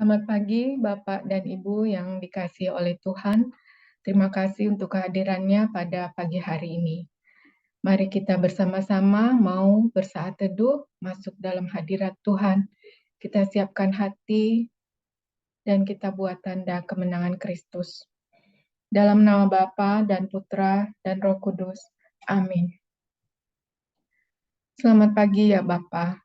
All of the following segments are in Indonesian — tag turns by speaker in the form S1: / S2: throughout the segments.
S1: Selamat pagi, Bapak dan Ibu yang dikasihi oleh Tuhan. Terima kasih untuk kehadirannya pada pagi hari ini. Mari kita bersama-sama mau bersaat teduh masuk dalam hadirat Tuhan. Kita siapkan hati dan kita buat tanda kemenangan Kristus. Dalam nama Bapa dan Putra dan Roh Kudus. Amin. Selamat pagi ya Bapak.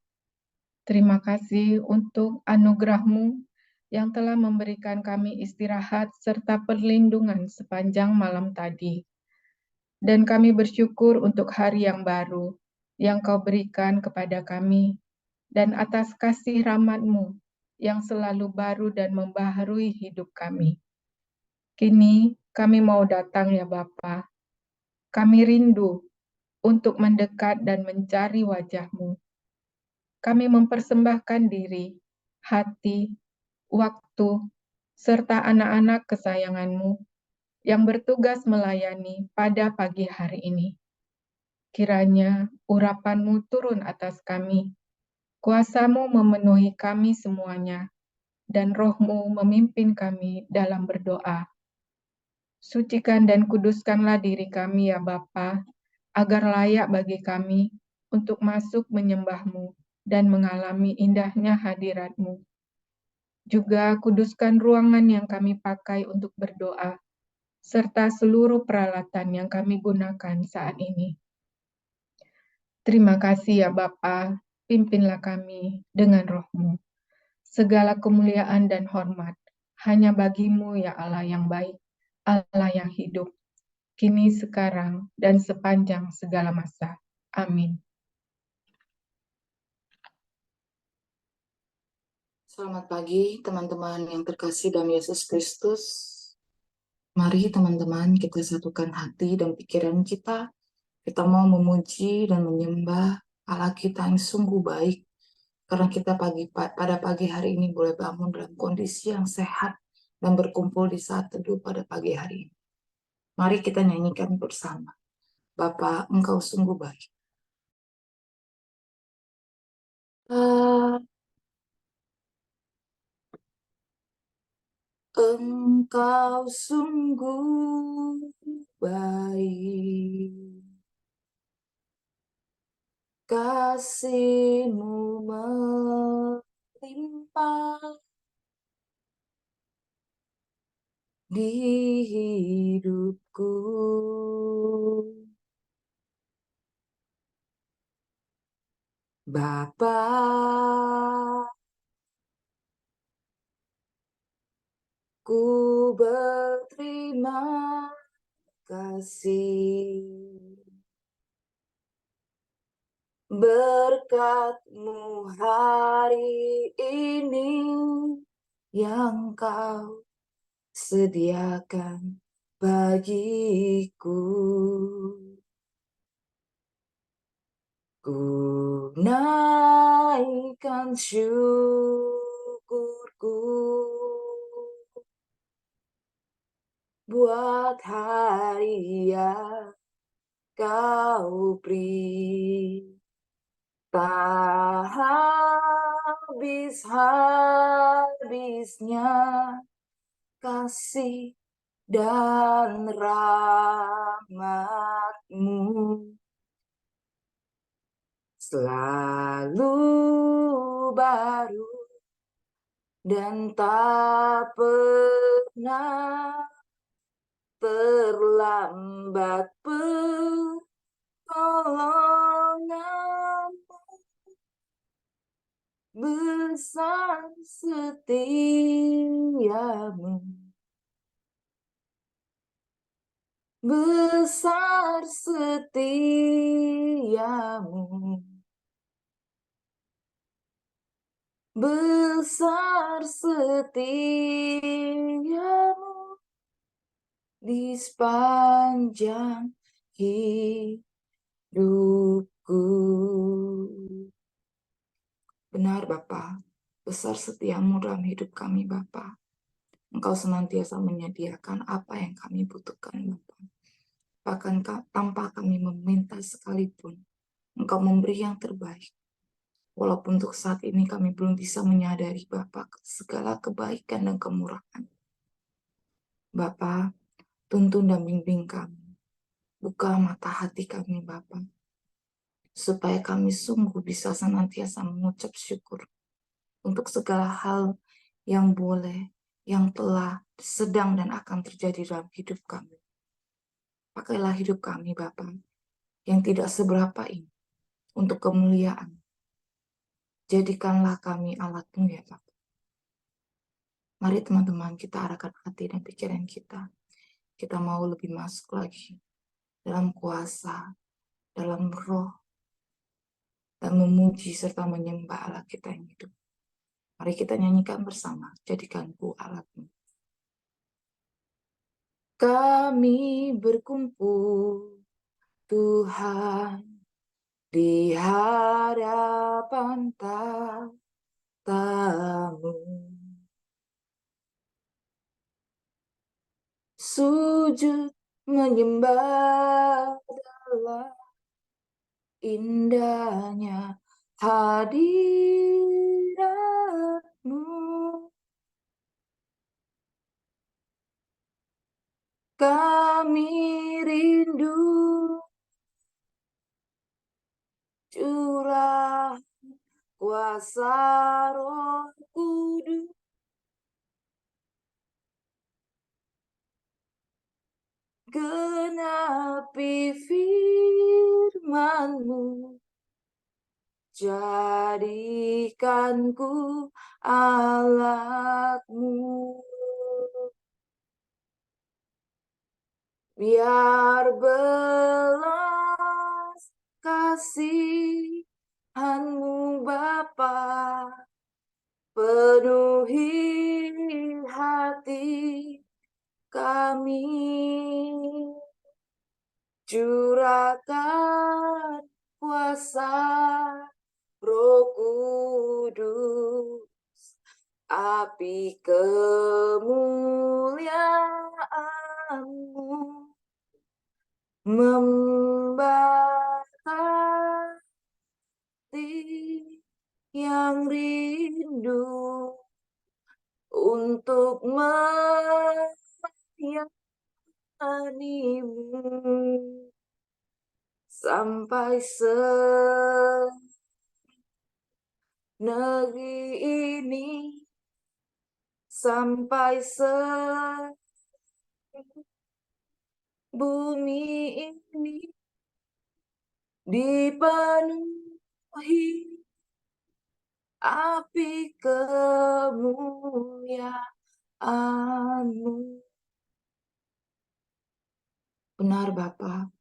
S1: Terima kasih untuk anugerah-Mu yang telah memberikan kami istirahat serta perlindungan sepanjang malam tadi. Dan kami bersyukur untuk hari yang baru yang Kau berikan kepada kami, dan atas kasih rahmat-Mu yang selalu baru dan membaharui hidup kami. Kini kami mau datang ya Bapa. Kami rindu untuk mendekat dan mencari wajah-Mu. Kami mempersembahkan diri, hati, waktu, serta anak-anak kesayangan-Mu yang bertugas melayani pada pagi hari ini. Kiranya urapan-Mu turun atas kami, kuasa-Mu memenuhi kami semuanya, dan Roh-Mu memimpin kami dalam berdoa. Sucikan dan kuduskanlah diri kami ya Bapa, agar layak bagi kami untuk masuk menyembah-Mu dan mengalami indahnya hadirat-Mu. Juga kuduskan ruangan yang kami pakai untuk berdoa, serta seluruh peralatan yang kami gunakan saat ini. Terima kasih ya Bapa, pimpinlah kami dengan Roh-Mu. Segala kemuliaan dan hormat hanya bagi-Mu ya Allah yang baik, Allah yang hidup, kini, sekarang, dan sepanjang segala masa. Amin.
S2: Selamat pagi teman-teman yang terkasih dalam Yesus Kristus. Mari teman-teman kita satukan hati dan pikiran kita. Kita mau memuji dan menyembah Allah kita yang sungguh baik. Karena kita pada pagi hari ini boleh bangun dalam kondisi yang sehat dan berkumpul di saat teduh pada pagi hari ini. Mari kita nyanyikan bersama. Bapa, Engkau sungguh baik. Engkau sungguh baik, kasih-Mu melimpah di hidupku. Bapa, ku berterima kasih, berkat-Mu hari ini yang Kau sediakan bagiku. Ku naikkan syukurku buat hari yang Kau beri. Tak habis-habisnya kasih dan rahmat-Mu selalu baru dan tak pernah terlambat pertolongan. Besar setiamu, besar setiamu, besar setiamu di sepanjang hidupku. Benar Bapa, besar setiamu dalam hidup kami Bapa. Engkau senantiasa menyediakan apa yang kami butuhkan Bapa. Bahkan tanpa kami meminta sekalipun, Engkau memberi yang terbaik. Walaupun untuk saat ini kami belum bisa menyadari Bapa segala kebaikan dan kemurahan. Bapa, tuntun dan bimbing kami. Buka mata hati kami Bapa, supaya kami sungguh bisa senantiasa mengucap syukur untuk segala hal yang boleh, yang telah, sedang, dan akan terjadi dalam hidup kami. Pakailah hidup kami Bapa, yang tidak seberapa ini, untuk kemuliaan. Jadikanlah kami alat-Mu ya Bapa. Mari teman-teman kita arahkan hati dan pikiran kita. Kita mau lebih masuk lagi dalam kuasa, dalam roh, dan memuji serta menyembah Allah kita yang hidup. Mari kita nyanyikan bersama, jadikanku alat-Mu. Kami berkumpul, Tuhan, di hadapan tahta-Mu. Sujud menyembah dalam indahnya hadirat-Mu. Kami rindu curah kuasa Roh Kudus, genapi firman-Mu, jadikanku alat-Mu. Biar belas kasihan-Mu Bapa penuhi hati kami. Curahkan kuasa Roh Kudus, api kemuliaan-Mu membakar hati yang rindu untuk melayani-Mu sampai negeri ini, sampai bumi ini dipenuhi api kemuliaan-Mu. Benar Bapa,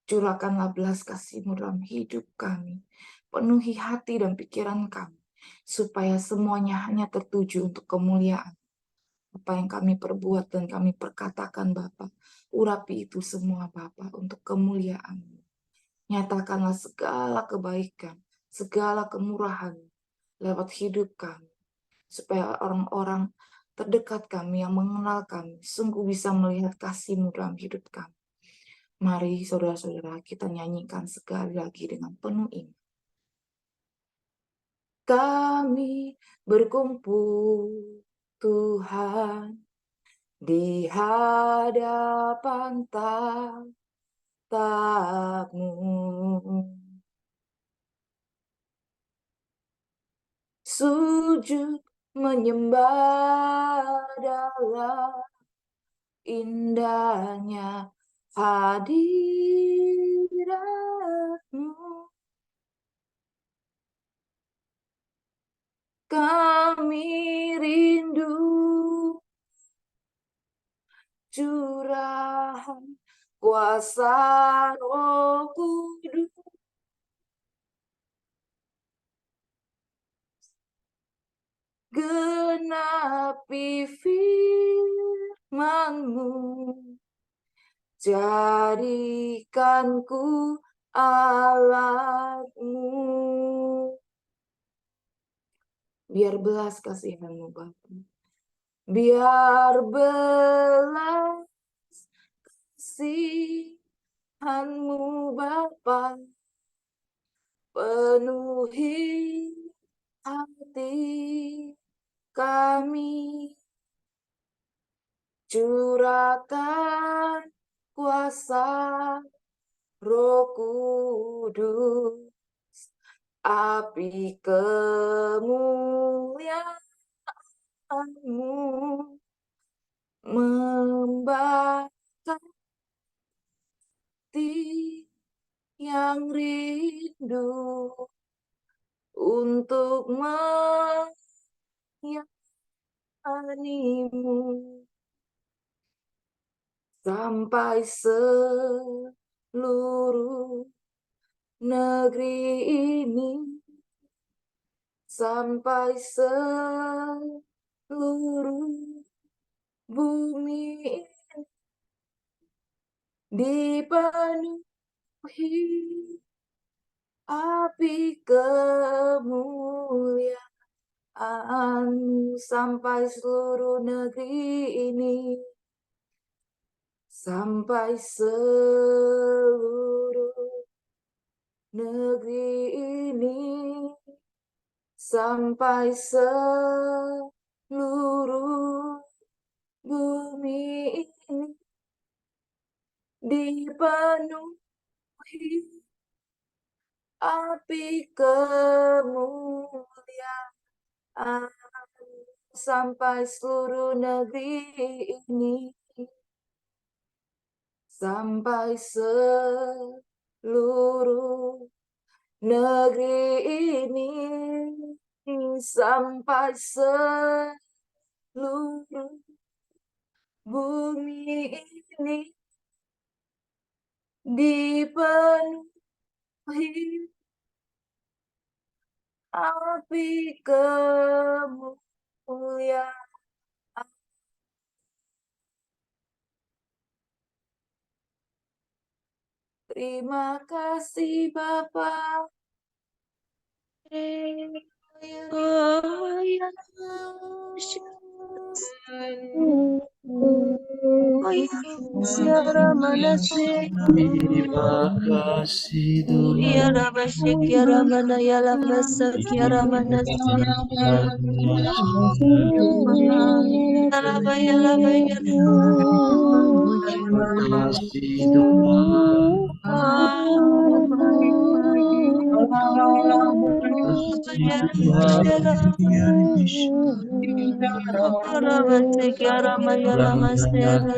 S2: curahkanlah belas kasih-Mu dalam hidup kami. Penuhi hati dan pikiran kami, supaya semuanya hanya tertuju untuk kemuliaan. Apa yang kami perbuat dan kami perkatakan Bapa, urapi itu semua Bapa untuk kemuliaan-Mu. Nyatakanlah segala kebaikan, segala kemurahan lewat hidup kami, supaya orang-orang terdekat kami yang mengenal kami sungguh bisa melihat kasih-Mu dalam hidup kami. Mari saudara-saudara kita nyanyikan sekali lagi dengan penuh iman. Kami berkumpul, Tuhan, di hadapan tahta-Mu. Sujud menyembah dalam indahnya hadirat-Mu. Kami rindu curahan kuasa Roh Kudus, genapi firman-Mu, jadikanku alat-Mu. Biar belas kasihan-Mu Bapa, biar belas kasihan-Mu Bapa penuhi hati kami, curahkan kuasa Roh Kudus, api kemuliaan-Mu membakar hati yang rindu untuk menyanyimu sampai seluruh negeri ini, sampai seluruh bumi dipenuhi api kemuliaan-Mu, sampai seluruh negeri ini, sampai seluruh negeri ini, sampai seluruh bumi ini dipenuhi api kemuliaan, sampai seluruh negeri ini, sampai seluruh negeri ini, sampai seluruh bumi ini dipenuhi api kemuliaan. Terima kasih Bapa.
S3: Siara manase,
S4: Terima kasih Tuhan.
S3: Yara basik, Yara mana yala masak, Yara manase, Yara bayala bayala,
S4: Terima kasih Tuhan.
S3: Yara basik, Yara mayala masera.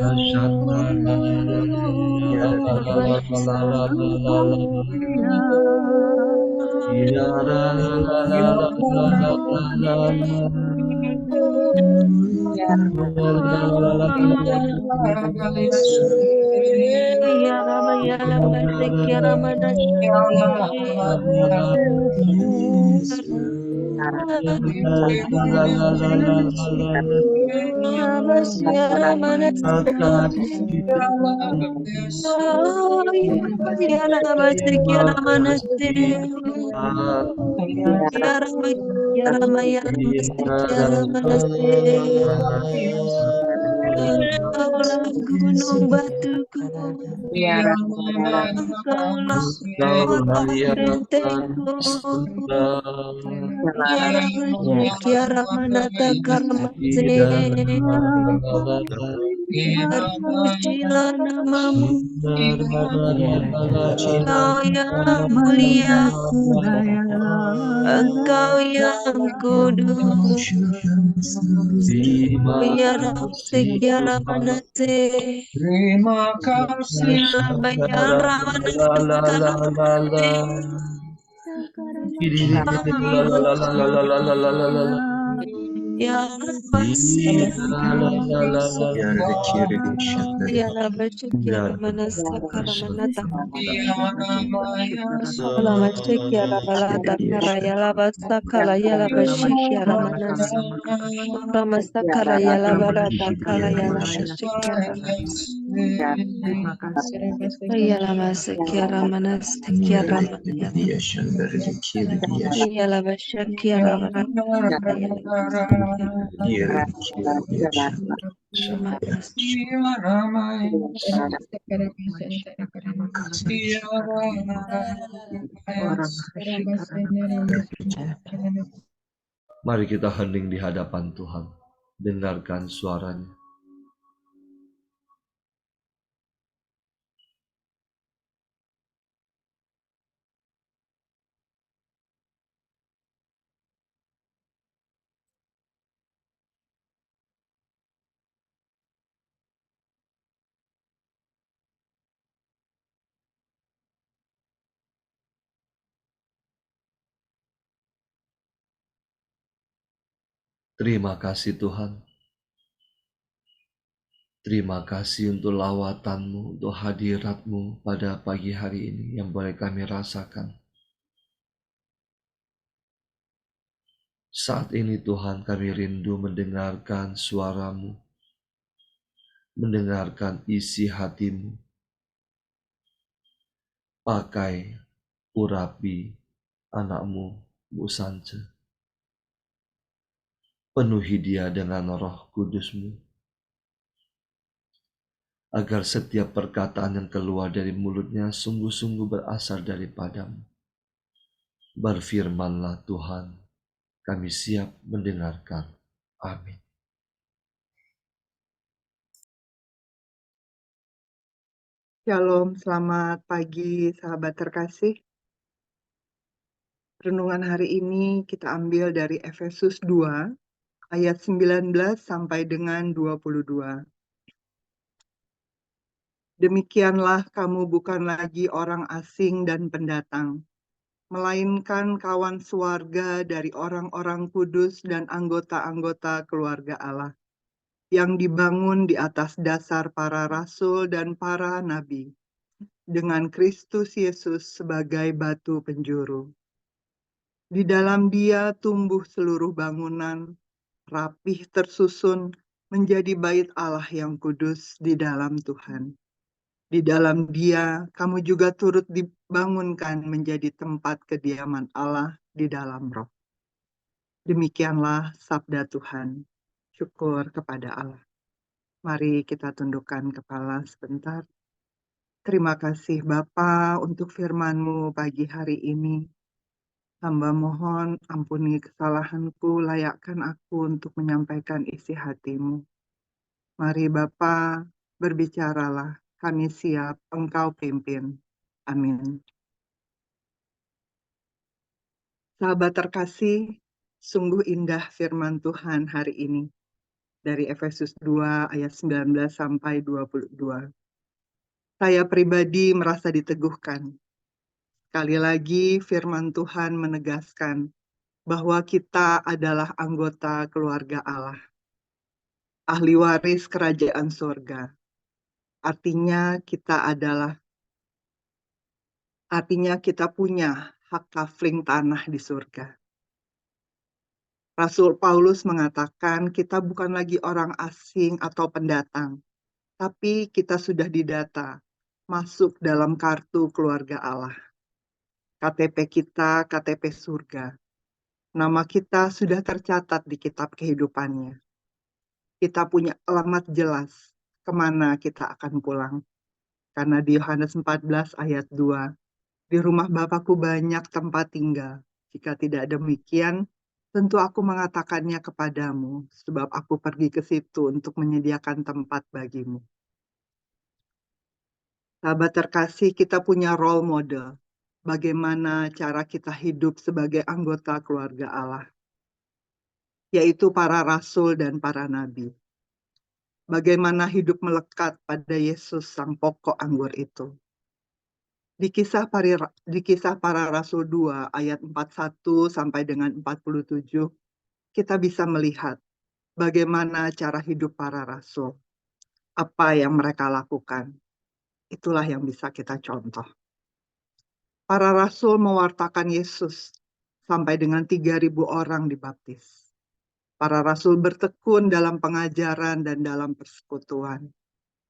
S3: Yara mayala basik, Yara manase. Yara manase. Yara basik, Yara manase. Yara mayala basik, Yara manase. Engkaulah gunung batuku, engkaulah kota bentekku. Yara basik, Yara manata karamase. Terpujilah namamu, Engkau yang mulia, Engkau yang kudus. Yara basik, Yara manase.
S4: Terima kasih.
S3: Yara bayara manata karamase. Yara basik, Yara basik, Yara manasa karamanata. Yara basik, Yara balata karayala basa kalayala basik, Yara manasa. Ramasa karayala balata kalayala basik, Yara Yala basik, Yara manasa, Yara manasa. Yala basik, Yara balata karayala Terima kasih.
S5: Mari kita hening di hadapan Tuhan, dengarkan suaranya. Terima kasih Tuhan. Terima kasih untuk lawatanmu, untuk hadiratmu pada pagi hari ini yang boleh kami rasakan. Saat ini Tuhan, kami rindu mendengarkan suaramu, mendengarkan isi hatimu. Pakai, urapi anakmu, Bu Sance. Penuhi dia dengan roh kudusmu, agar setiap perkataan yang keluar dari mulutnya sungguh-sungguh berasal daripadamu. Berfirmanlah Tuhan, kami siap mendengarkan. Amin.
S6: Shalom, selamat pagi sahabat terkasih. Renungan hari ini kita ambil dari Efesus 2 ayat 19 sampai dengan 22. Demikianlah kamu bukan lagi orang asing dan pendatang, melainkan kawan sewarga dari orang-orang kudus dan anggota-anggota keluarga Allah, yang dibangun di atas dasar para rasul dan para nabi, dengan Kristus Yesus sebagai batu penjuru. Di dalam Dia tumbuh seluruh bangunan, rapih tersusun menjadi bait Allah yang kudus di dalam Tuhan. Di dalam Dia, kamu juga turut dibangunkan menjadi tempat kediaman Allah di dalam Roh. Demikianlah sabda Tuhan. Syukur kepada Allah. Mari kita tundukkan kepala sebentar. Terima kasih Bapa untuk firman-Mu pagi hari ini. Hamba mohon ampuni kesalahanku, layakkan aku untuk menyampaikan isi hati-Mu. Mari Bapa, berbicaralah, kami siap, Engkau pimpin. Amin. Sahabat terkasih, sungguh indah firman Tuhan hari ini. Dari Efesus 2 ayat 19 sampai 22. Saya pribadi merasa diteguhkan. Sekali lagi firman Tuhan menegaskan bahwa kita adalah anggota keluarga Allah, ahli waris kerajaan surga. Artinya kita punya hak kafling tanah di surga. Rasul Paulus mengatakan kita bukan lagi orang asing atau pendatang, tapi kita sudah didata masuk dalam kartu keluarga Allah. KTP kita, KTP surga. Nama kita sudah tercatat di kitab kehidupannya. Kita punya alamat jelas kemana kita akan pulang. Karena di Yohanes 14 ayat 2, di rumah Bapakku banyak tempat tinggal. Jika tidak demikian, tentu aku mengatakannya kepadamu, sebab aku pergi ke situ untuk menyediakan tempat bagimu. Sahabat terkasih, kita punya role model. Bagaimana cara kita hidup sebagai anggota keluarga Allah, yaitu para rasul dan para nabi. Bagaimana hidup melekat pada Yesus sang pokok anggur itu. Di kisah para rasul 2 ayat 41 sampai dengan 47, kita bisa melihat bagaimana cara hidup para rasul. Apa yang mereka lakukan. Itulah yang bisa kita contoh. Para rasul mewartakan Yesus sampai dengan 3.000 orang dibaptis. Para rasul bertekun dalam pengajaran dan dalam persekutuan.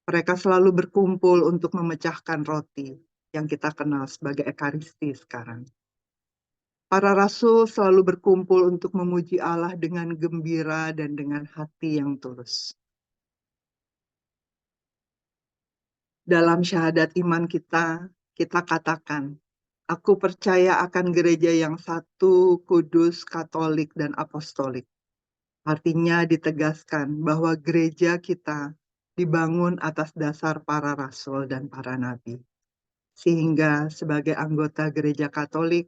S6: Mereka selalu berkumpul untuk memecahkan roti yang kita kenal sebagai Ekaristi sekarang. Para rasul selalu berkumpul untuk memuji Allah dengan gembira dan dengan hati yang tulus. Dalam syahadat iman kita katakan Aku percaya akan gereja yang satu, kudus, katolik, dan apostolik. Artinya ditegaskan bahwa gereja kita dibangun atas dasar para rasul dan para nabi. Sehingga sebagai anggota gereja Katolik,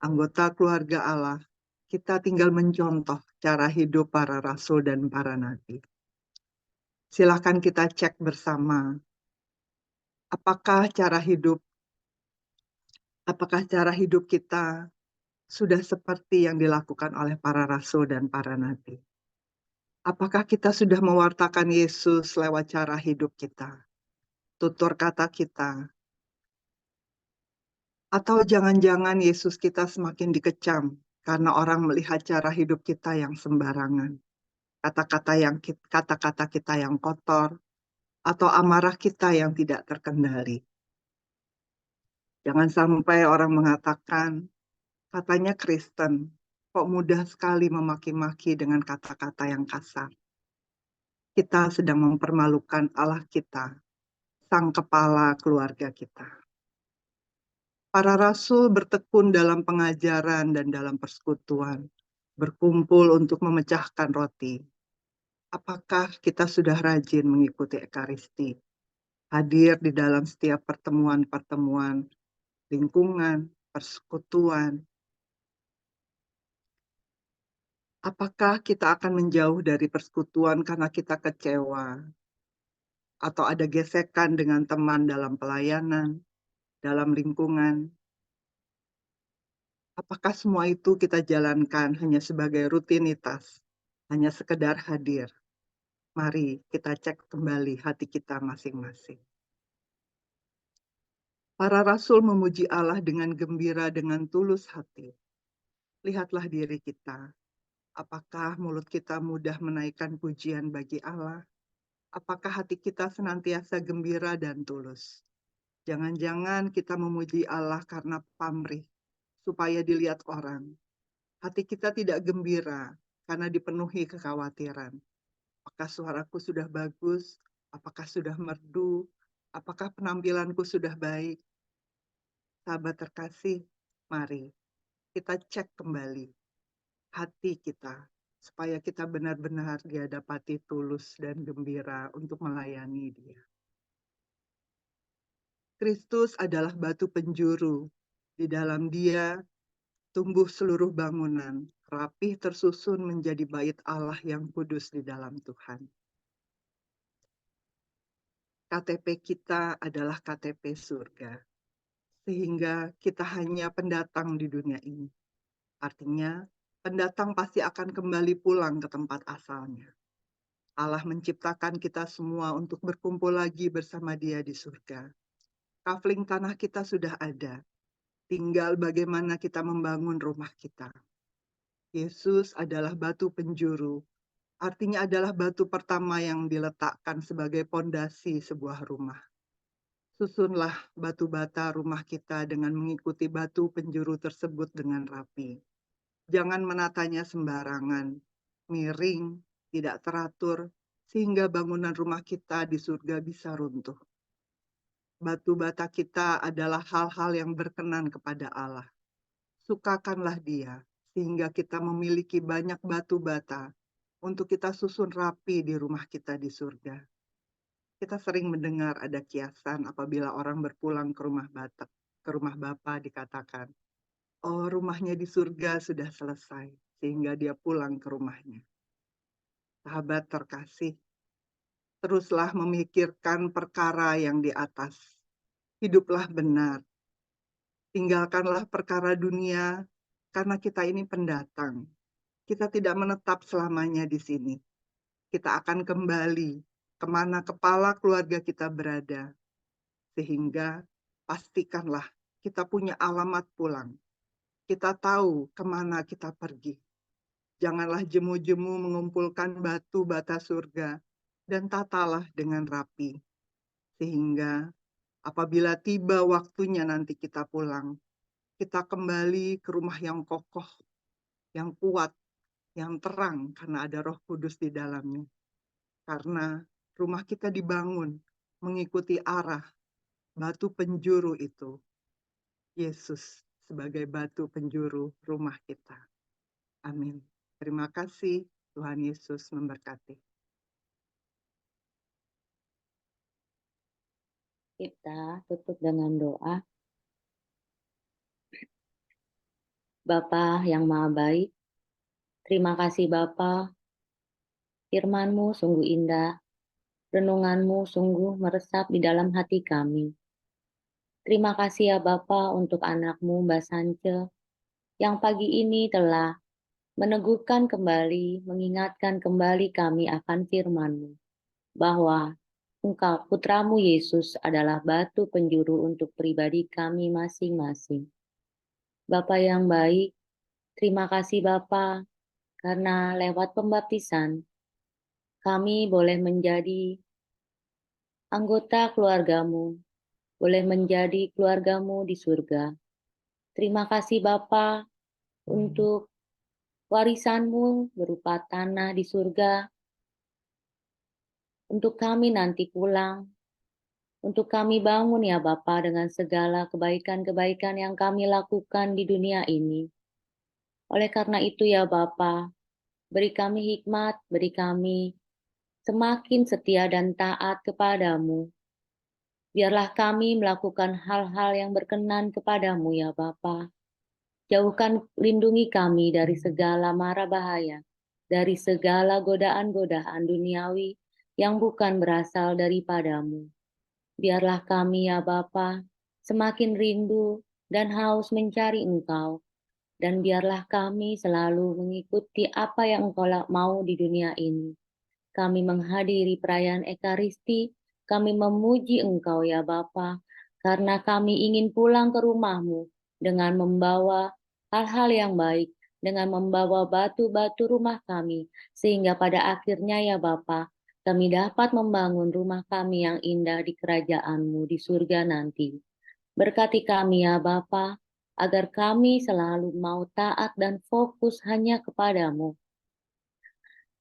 S6: anggota keluarga Allah, kita tinggal mencontoh cara hidup para rasul dan para nabi. Silakan kita cek bersama, apakah cara hidup kita sudah seperti yang dilakukan oleh para rasul dan para nabi. Apakah kita sudah mewartakan Yesus lewat cara hidup kita, tutur kata kita, atau jangan-jangan Yesus kita semakin dikecam karena orang melihat cara hidup kita yang sembarangan, kata-kata kita yang kotor, atau amarah kita yang tidak terkendali. Jangan sampai orang mengatakan, katanya Kristen, kok mudah sekali memaki-maki dengan kata-kata yang kasar. Kita sedang mempermalukan Allah kita, sang kepala keluarga kita. Para rasul bertekun dalam pengajaran dan dalam persekutuan, berkumpul untuk memecahkan roti. Apakah kita sudah rajin mengikuti Ekaristi, hadir di dalam setiap pertemuan-pertemuan, lingkungan, persekutuan? Apakah kita akan menjauh dari persekutuan karena kita kecewa, atau ada gesekan dengan teman dalam pelayanan, dalam lingkungan? Apakah semua itu kita jalankan hanya sebagai rutinitas, hanya sekedar hadir? Mari kita cek kembali hati kita masing-masing. Para rasul memuji Allah dengan gembira, dengan tulus hati. Lihatlah diri kita. Apakah mulut kita mudah menaikkan pujian bagi Allah? Apakah hati kita senantiasa gembira dan tulus? Jangan-jangan kita memuji Allah karena pamrih, supaya dilihat orang. Hati kita tidak gembira karena dipenuhi kekhawatiran. Apakah suaraku sudah bagus? Apakah sudah merdu? Apakah penampilanku sudah baik? Sahabat terkasih, mari kita cek kembali hati kita, supaya kita benar-benar didapati tulus dan gembira untuk melayani Dia. Kristus adalah batu penjuru. Di dalam Dia tumbuh seluruh bangunan, rapih tersusun menjadi bait Allah yang kudus di dalam Tuhan. KTP kita adalah KTP surga, sehingga kita hanya pendatang di dunia ini. Artinya, pendatang pasti akan kembali pulang ke tempat asalnya. Allah menciptakan kita semua untuk berkumpul lagi bersama Dia di surga. Kafling tanah kita sudah ada, tinggal bagaimana kita membangun rumah kita. Yesus adalah batu penjuru, artinya adalah batu pertama yang diletakkan sebagai pondasi sebuah rumah. Susunlah batu bata rumah kita dengan mengikuti batu penjuru tersebut dengan rapi. Jangan menatanya sembarangan, miring, tidak teratur, sehingga bangunan rumah kita di surga bisa runtuh. Batu bata kita adalah hal-hal yang berkenan kepada Allah. Sukakanlah Dia, sehingga kita memiliki banyak batu bata untuk kita susun rapi di rumah kita di surga. Kita sering mendengar ada kiasan apabila orang berpulang ke rumah Bapa dikatakan, oh, rumahnya di surga sudah selesai, sehingga dia pulang ke rumahnya. Sahabat terkasih, teruslah memikirkan perkara yang di atas. Hiduplah benar. Tinggalkanlah perkara dunia, karena kita ini pendatang. Kita tidak menetap selamanya di sini. Kita akan kembali kemana kepala keluarga kita berada. Sehingga pastikanlah kita punya alamat pulang. Kita tahu kemana kita pergi. Janganlah jemu-jemu mengumpulkan batu bata surga dan tatalah dengan rapi. Sehingga apabila tiba waktunya nanti kita pulang, kita kembali ke rumah yang kokoh, yang kuat, yang terang karena ada Roh Kudus di dalamnya. Karena rumah kita dibangun mengikuti arah batu penjuru itu. Yesus sebagai batu penjuru rumah kita. Amin. Terima kasih, Tuhan Yesus memberkati.
S7: Kita tutup dengan doa. Bapa yang Maha Baik, terima kasih Bapa, firman-Mu sungguh indah, renungan-Mu sungguh meresap di dalam hati kami. Terima kasih ya Bapa untuk anak-Mu Mbak Sance, yang pagi ini telah meneguhkan kembali, mengingatkan kembali kami akan firman-Mu, bahwa Engkau putramu Yesus adalah batu penjuru untuk pribadi kami masing-masing. Bapa yang baik, terima kasih Bapa, karena lewat pembaptisan, kami boleh menjadi anggota keluarga-Mu, boleh menjadi keluarga-Mu di surga. Terima kasih Bapa untuk warisan-Mu berupa tanah di surga, untuk kami nanti pulang, untuk kami bangun ya Bapa dengan segala kebaikan-kebaikan yang kami lakukan di dunia ini. Oleh karena itu ya Bapa, beri kami hikmat, beri kami semakin setia dan taat kepadamu. Biarlah kami melakukan hal-hal yang berkenan kepadamu ya Bapa. Jauhkan, lindungi kami dari segala mara bahaya, dari segala godaan-godaan duniawi yang bukan berasal daripadamu. Biarlah kami ya Bapa semakin rindu dan haus mencari Engkau, dan biarlah kami selalu mengikuti apa yang Engkau mau di dunia ini. Kami menghadiri perayaan Ekaristi, kami memuji Engkau ya Bapa, karena kami ingin pulang ke rumah-Mu dengan membawa hal-hal yang baik, dengan membawa batu-batu rumah kami, sehingga pada akhirnya ya Bapa, kami dapat membangun rumah kami yang indah di kerajaan-Mu di surga nanti. Berkati kami ya Bapa, agar kami selalu mau taat dan fokus hanya kepadamu.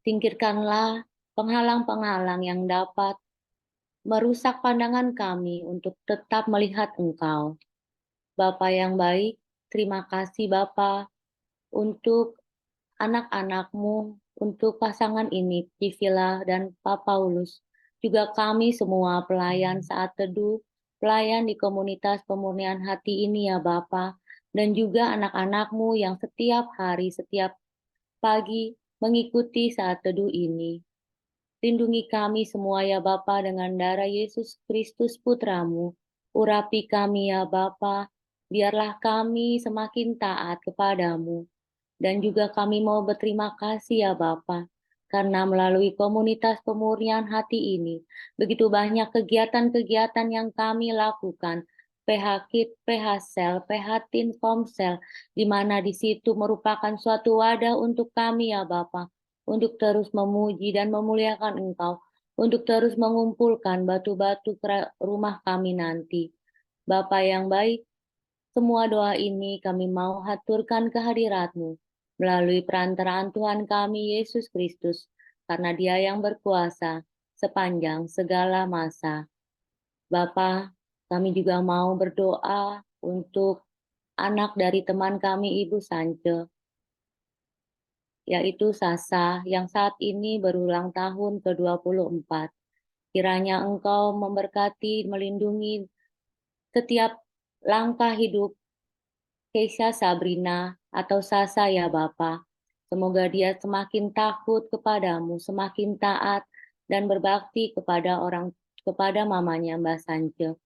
S7: Singkirkanlah penghalang-penghalang yang dapat merusak pandangan kami untuk tetap melihat Engkau. Bapa yang baik, terima kasih Bapa untuk anak-anak-Mu, untuk pasangan ini, Priscilla dan Pak Paulus. Juga kami semua pelayan saat teduh, pelayan di komunitas pemurnian hati ini ya Bapa, dan juga anak-anak-Mu yang setiap hari, setiap pagi mengikuti saat teduh ini. Lindungi kami semua ya Bapa dengan darah Yesus Kristus Putramu. Urapi kami ya Bapa, biarlah kami semakin taat kepadamu. Dan juga kami mau berterima kasih ya Bapa, karena melalui komunitas pemurnian hati ini, begitu banyak kegiatan-kegiatan yang kami lakukan, PH Kit, PH Sel, PH Tin, Komsel, di mana di situ merupakan suatu wadah untuk kami ya Bapa, untuk terus memuji dan memuliakan Engkau, untuk terus mengumpulkan batu-batu rumah kami nanti. Bapa yang baik, semua doa ini kami mau haturkan kehadirat-Mu melalui perantaraan Tuhan kami Yesus Kristus, karena Dia yang berkuasa sepanjang segala masa. Bapa, kami juga mau berdoa untuk anak dari teman kami Ibu Sance, yaitu Sasa, yang saat ini berulang tahun ke-24. Kiranya Engkau memberkati, melindungi setiap langkah hidup Keisha Sabrina atau Sasa ya Bapa. Semoga dia semakin takut kepadamu, semakin taat dan berbakti kepada mamanya Mbak Sance.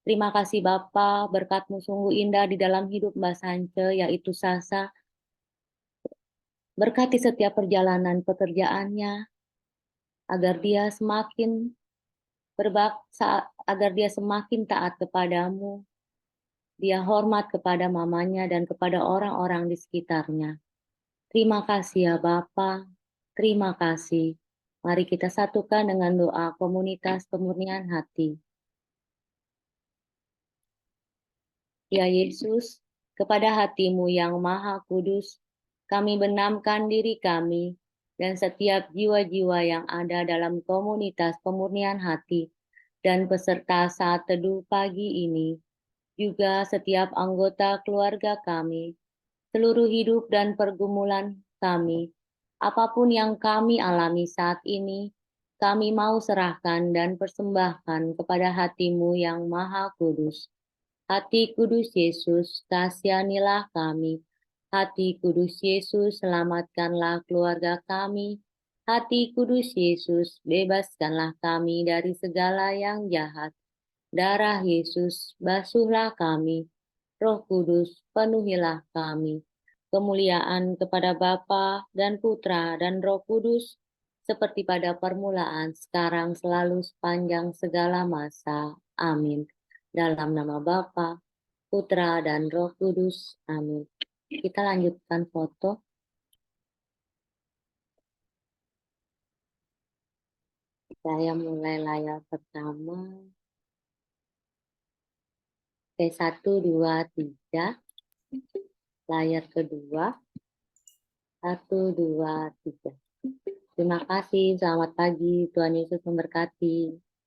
S7: Terima kasih Bapa, berkat-Mu sungguh indah di dalam hidup Mbak Sance, yaitu Sasa. Berkati setiap perjalanan pekerjaannya, agar dia semakin agar dia semakin taat kepadamu. Dia hormat kepada mamanya dan kepada orang-orang di sekitarnya. Terima kasih ya Bapa, terima kasih. Mari kita satukan dengan doa komunitas pemurnian hati. Ya Yesus, kepada hati-Mu yang maha kudus, kami benamkan diri kami dan setiap jiwa-jiwa yang ada dalam komunitas pemurnian hati dan peserta saat teduh pagi ini. juga setiap anggota keluarga kami, seluruh hidup dan pergumulan kami, apapun yang kami alami saat ini, kami mau serahkan dan persembahkan kepada hati-Mu yang Maha Kudus. Hati Kudus Yesus, kasihanilah kami. Hati Kudus Yesus, selamatkanlah keluarga kami. Hati Kudus Yesus, bebaskanlah kami dari segala yang jahat. Darah Yesus, basuhlah kami. Roh Kudus, penuhilah kami. Kemuliaan kepada Bapa dan Putra dan Roh Kudus, seperti pada permulaan, sekarang, selalu, sepanjang segala masa. Amin. Dalam nama Bapa, Putra, dan Roh Kudus. Amin. Kita lanjutkan foto. Saya mulai layar pertama. Oke, 1, 2, 3. Layar kedua. 1, 2, 3. Terima kasih. Selamat pagi. Tuhan Yesus memberkati.